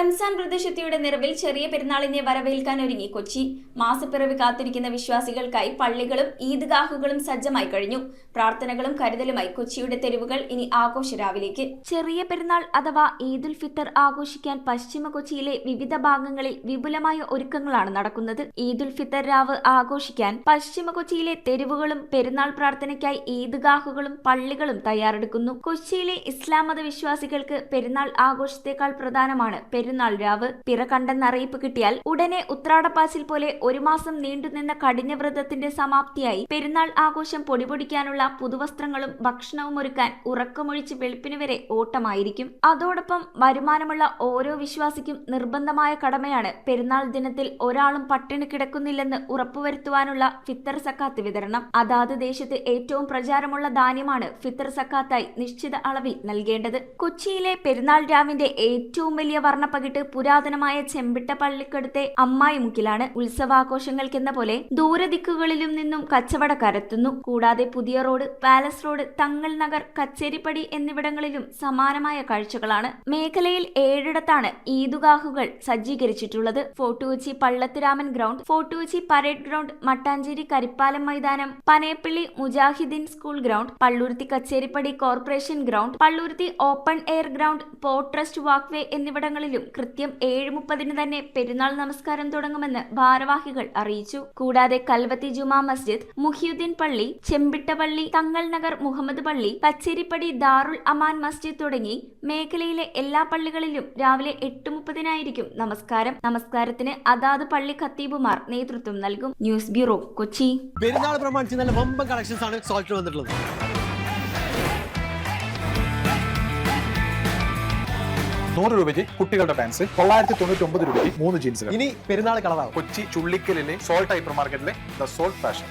റംസാൻ വ്രതശുദ്ധിയുടെ നിറവിൽ ചെറിയ പെരുന്നാളിനെ വരവേൽക്കാൻ ഒരുങ്ങി കൊച്ചി. മാസപ്പിറവി കാത്തിരിക്കുന്ന വിശ്വാസികൾക്കായി പള്ളികളും ഈദ്ഗാഹുകളും സജ്ജമായി കഴിഞ്ഞു. പ്രാർത്ഥനകളും കരുതലുമായി കൊച്ചിയുടെ തെരുവുകൾ ഇനി ആഘോഷരാവിലേക്ക്. ചെറിയ പെരുന്നാൾ അഥവാ ഈദുൽ ഫിത്തർ ആഘോഷിക്കാൻ പശ്ചിമ കൊച്ചിയിലെ വിവിധ ഭാഗങ്ങളിൽ വിപുലമായ ഒരുക്കങ്ങളാണ് നടക്കുന്നത്. ഈദുൽ ഫിത്തർ രാവ് ആഘോഷിക്കാൻ പശ്ചിമ കൊച്ചിയിലെ തെരുവുകളും പെരുന്നാൾ പ്രാർത്ഥനയ്ക്കായി ഈദ്ഗാഹുകളും പള്ളികളും തയ്യാറെടുക്കുന്നു. കൊച്ചിയിലെ ഇസ്ലാം മത വിശ്വാസികൾക്ക് പെരുന്നാൾ ആഘോഷത്തെക്കാൾ പ്രധാനമാണ് പെരുന്നാൾ രാവ്. പിറ കണ്ടെന്നറിയിപ്പ് കിട്ടിയാൽ ഉടനെ ഉത്രാടപ്പാച്ചിൽ പോലെ ഒരു മാസം നീണ്ടുനിന്ന കഠിന വ്രതത്തിന്റെ സമാപ്തിയായി പെരുന്നാൾ ആഘോഷം പൊടിപൊടിക്കാനുള്ള പുതുവസ്ത്രങ്ങളും ഭക്ഷണവും ഒരുക്കാൻ ഉറക്കമൊഴിച്ച് വെളുപ്പിന് വരെ ഓട്ടമായിരിക്കും. അതോടൊപ്പം വരുമാനമുള്ള ഓരോ വിശ്വാസിക്കും നിർബന്ധമായ കടമയാണ് പെരുന്നാൾ ദിനത്തിൽ ഒരാളും പട്ടിണി കിടക്കുന്നില്ലെന്ന് ഉറപ്പുവരുത്തുവാനുള്ള ഫിത്തർ സക്കാത്ത് വിതരണം. അതാത് ദേശത്ത് ഏറ്റവും പ്രചാരമുള്ള ധാന്യമാണ് ഫിത്തർ സക്കാത്തായി നിശ്ചിത അളവിൽ നൽകേണ്ടത്. കൊച്ചിയിലെ പെരുന്നാൾ രാവിന്റെ ഏറ്റവും വലിയ വർണ്ണപ്പകിട്ട് പുരാതനമായ ചെമ്പിട്ട പള്ളിക്കടുത്തെ അമ്മായിമുക്കിലാണ്. ഉത്സവാഘോഷങ്ങൾക്കെന്ന പോലെ ദൂരദിക്കുകളിലും നിന്നും കച്ചവടക്കാരെത്തുന്നു. കൂടാതെ പുതിയ റോഡ്, പാലസ് റോഡ്, തങ്ങൾ നഗർ, കച്ചേരിപ്പടി എന്നിവിടങ്ങളിലും സമാനമായ കാഴ്ചകളാണ്. മേഖലയിൽ 7ഇടത്താണ് ഈദ്ഗാഹുകൾ സജ്ജീകരിച്ചിട്ടുള്ളത്. Fort Kochi Pallathuraman ground, fort Kochi parade ground, Mattancherry Karippalam മൈതാനം, Panayappilly Mujahideen school ground, Palluruthy Kacheripady corporation ground, Palluruthy open air ground, port trust walkway എന്നിവിടങ്ങളിലും കൃത്യം 7:30 തന്നെ പെരുന്നാൾ നമസ്കാരം തുടങ്ങുമെന്ന് ഭാരവാഹികൾ അറിയിച്ചു. കൂടാതെ കൽവത്തി ജുമാ മസ്ജിദ്, മുഹിയുദ്ദീൻ പള്ളി, ചെമ്പിട്ടപള്ളി, തങ്ങൾ നഗർ മുഹമ്മദ് പള്ളി, കച്ചേരിപ്പടി ദാറുൽ അമാൻ മസ്ജിദ് തുടങ്ങി മേഖലയിലെ എല്ലാ പള്ളികളിലും രാവിലെ 8:30 നമസ്കാരം. നമസ്കാരത്തിന് അതാത് പള്ളി ഖത്തീബുമാർ നേതൃത്വം നൽകും. News bureau, Kochi. പെരുന്നാൾ പ്രമാണിച്ച് നല്ല വമ്പൻ കളക്ഷൻസ് ആണ് സോൾട്ട് വന്നിട്ടുള്ളത്. 100 രൂപയ്ക്ക് കുട്ടികളുടെ പാൻസ്, 999 രൂപയ്ക്ക് 3 ജീൻസുകൾ. ഇനി പെരുന്നാൾ കളറാവും. കൊച്ചി ചുള്ളിക്കലിലെ സോൾട്ട് ഹൈപ്പർ മാർക്കറ്റിലെ ദ സോൾട്ട് ഫാഷൻ.